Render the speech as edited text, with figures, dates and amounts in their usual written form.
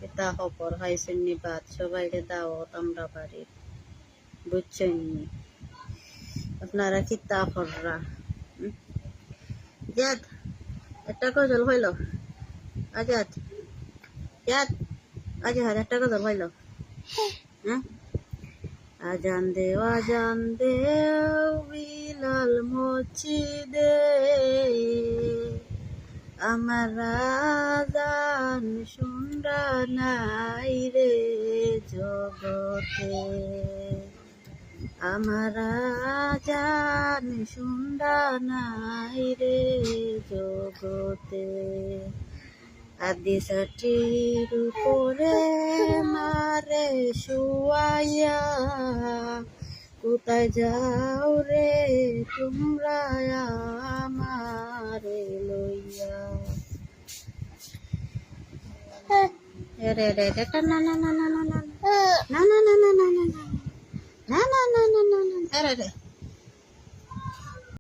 এটা খবর খাইছেন নি বাদ সবাইকে দাওয়াত আমরা বাড়ির বুঝছেন নি আপনারা কি তা কররা জাত একটা গজল হইল আজাদ জাত আজাদ একটা গজল হইল হ্যাঁ আজান দে বিলাল মসজিদে আমার আজান শুনরা নাই রে জগতে আমার আজান শুনরা নাই রে জগতে আদি সাটির উপরে মারে শুয়াইয়া কোথায় যাও রে তোমরা আমারে লইয়া রে রে রে না না না না না না না না না না না না না না না না না না